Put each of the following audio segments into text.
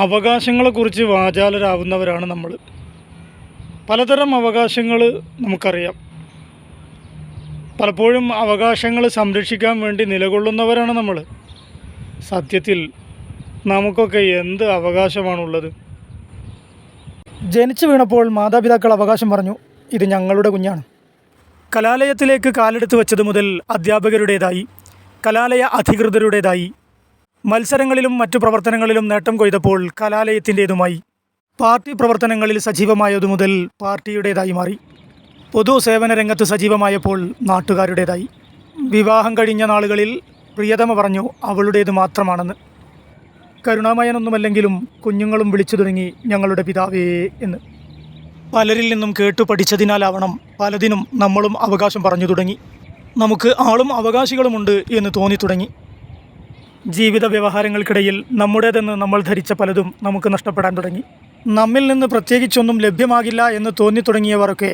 അവകാശങ്ങളെക്കുറിച്ച് വാചാലരാകുന്നവരാണ് നമ്മൾ. പലതരം അവകാശങ്ങൾ നമുക്കറിയാം. പലപ്പോഴും അവകാശങ്ങൾ സംരക്ഷിക്കാൻ വേണ്ടി നിലകൊള്ളുന്നവരാണ് നമ്മൾ. സത്യത്തിൽ നമുക്കൊക്കെ എന്ത് അവകാശമാണുള്ളത്? ജനിച്ചു വീണപ്പോൾ മാതാപിതാക്കൾ അവകാശം പറഞ്ഞു, ഇത് ഞങ്ങളുടെ കുഞ്ഞാണ്. കലാലയത്തിലേക്ക് കാലെടുത്ത് വെച്ചത് മുതൽ അധ്യാപകരുടേതായി, കലാലയ അധികൃതരുടേതായി, മത്സരങ്ങളിലും മറ്റു പ്രവർത്തനങ്ങളിലും നേട്ടം കൊയ്തപ്പോൾ കലാലയത്തിൻ്റേതുമായി, പാർട്ടി പ്രവർത്തനങ്ങളിൽ സജീവമായതു മുതൽ പാർട്ടിയുടേതായി മാറി, പൊതു സേവന രംഗത്ത് സജീവമായപ്പോൾ നാട്ടുകാരുടേതായി. വിവാഹം കഴിഞ്ഞ നാളുകളിൽ പ്രിയതമ പറഞ്ഞു അവളുടേത് മാത്രമാണെന്ന്. കരുണാമയനൊന്നുമല്ലെങ്കിലും കുഞ്ഞുങ്ങളും വിളിച്ചു തുടങ്ങി ഞങ്ങളുടെ പിതാവേ എന്ന്. പലരിൽ നിന്നും കേട്ടു പഠിച്ചതിനാലാവണം പലതിനും നമ്മളും അവകാശം പറഞ്ഞു തുടങ്ങി. നമുക്ക് ആളും അവകാശികളുമുണ്ട് എന്ന് തോന്നി തുടങ്ങി. ജീവിത വ്യവഹാരങ്ങൾക്കിടയിൽ നമ്മുടേതെന്ന് നമ്മൾ ധരിച്ച പലതും നമുക്ക് നഷ്ടപ്പെടാൻ തുടങ്ങി. നമ്മിൽ നിന്ന് പ്രത്യേകിച്ചൊന്നും ലഭ്യമാകില്ല എന്ന് തോന്നി തുടങ്ങിയവരൊക്കെ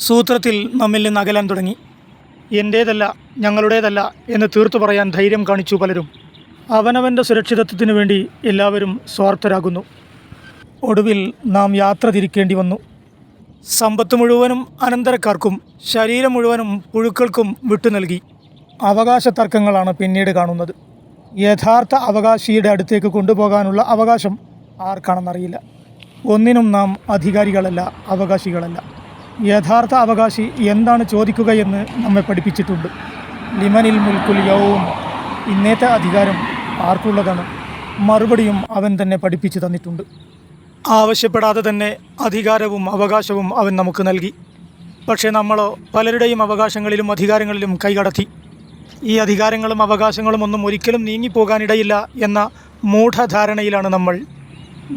സൂത്രത്തിൽ നമ്മിൽ നിന്ന് അകലാൻ തുടങ്ങി. എൻ്റേതല്ല, ഞങ്ങളുടേതല്ല എന്ന് തീർത്തു പറയാൻ ധൈര്യം കാണിച്ചു പലരും. അവനവൻ്റെ സുരക്ഷിതത്വത്തിനു വേണ്ടി എല്ലാവരും സ്വാർത്ഥരാകുന്നു. ഒടുവിൽ നാം യാത്ര തിരിക്കേണ്ടി വന്നു. സമ്പത്ത് മുഴുവനും അനന്തരക്കാർക്കും ശരീരം മുഴുവനും പുഴുക്കൾക്കും വിട്ടു നൽകി. അവകാശ തർക്കങ്ങളാണ് പിന്നീട് കാണുന്നത്. യഥാർത്ഥ അവകാശിയുടെ അടുത്തേക്ക് കൊണ്ടുപോകാനുള്ള അവകാശം ആർക്കാണെന്നറിയില്ല. ഒന്നിനും നാം അധികാരികളല്ല, അവകാശികളല്ല. യഥാർത്ഥ അവകാശി എന്താണ് ചോദിക്കുകയെന്ന് നമ്മെ പഠിപ്പിച്ചിട്ടുണ്ട്. ലിമനിൽ മുൽക്കുൽ യൗം, ഇന്നത്തെ അധികാരം ആർക്കുള്ളതാണ്? മറുപടിയും അവൻ തന്നെ പഠിപ്പിച്ചു തന്നിട്ടുണ്ട്. ആവശ്യപ്പെടാതെ തന്നെ അധികാരവും അവകാശവും അവൻ നമുക്ക് നൽകി. പക്ഷേ നമ്മളോ പലരുടെയും അവകാശങ്ങളിലും അധികാരങ്ങളിലും കൈകടത്തി. ഈ അധികാരങ്ങളും അവകാശങ്ങളും ഒന്നും ഒരിക്കലും നീങ്ങിപ്പോകാനിടയില്ല എന്ന മൂഢധാരണയിലാണ്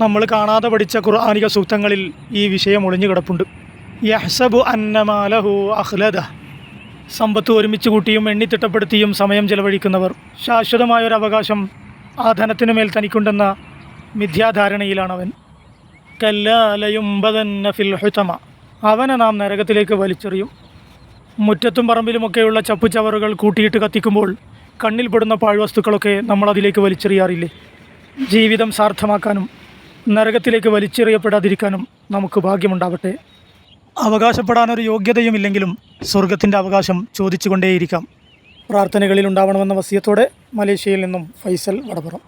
നമ്മൾ കാണാതെ പഠിച്ച ഖുർആനിക സൂക്തങ്ങളിൽ ഈ വിഷയം ഒളിഞ്ഞു കിടപ്പുണ്ട്. യഹ്സബു അന്നമാലഹു അഖ്ലദ, സമ്പത്ത് ഒരുമിച്ച് കൂട്ടിയും എണ്ണിത്തിട്ടപ്പെടുത്തിയും സമയം ചെലവഴിക്കുന്നവർ ശാശ്വതമായൊരവകാശം ആ ധനത്തിനു മേൽ തനിക്കുണ്ടെന്ന മിഥ്യാധാരണയിലാണവൻ. കല്ലാ ലയുംബദന്ന ഫിൽ ഹുതമ, അവനെ നാം നരകത്തിലേക്ക് വലിച്ചെറിയും. മുറ്റത്തും പറമ്പിലുമൊക്കെയുള്ള ചപ്പുചവറുകൾ കൂട്ടിയിട്ട് കത്തിക്കുമ്പോൾ കണ്ണിൽപ്പെടുന്ന പാഴ്വസ്തുക്കളൊക്കെ നമ്മൾ അതിലേക്ക് വലിച്ചെറിയാറില്ലേ? ജീവിതം സാർത്ഥമാക്കാനും നരകത്തിലേക്ക് വലിച്ചെറിയപ്പെടാതിരിക്കാനും നമുക്ക് ഭാഗ്യമുണ്ടാവട്ടെ. അവകാശപ്പെടാനൊരു യോഗ്യതയുമില്ലെങ്കിലും സ്വർഗത്തിൻ്റെ അവകാശം ചോദിച്ചുകൊണ്ടേയിരിക്കാം. പ്രാർത്ഥനകളിൽ ഉണ്ടാവണമെന്ന വസിയത്തോടെ മലേഷ്യയിൽ നിന്നും ഫൈസൽ വടപുറം.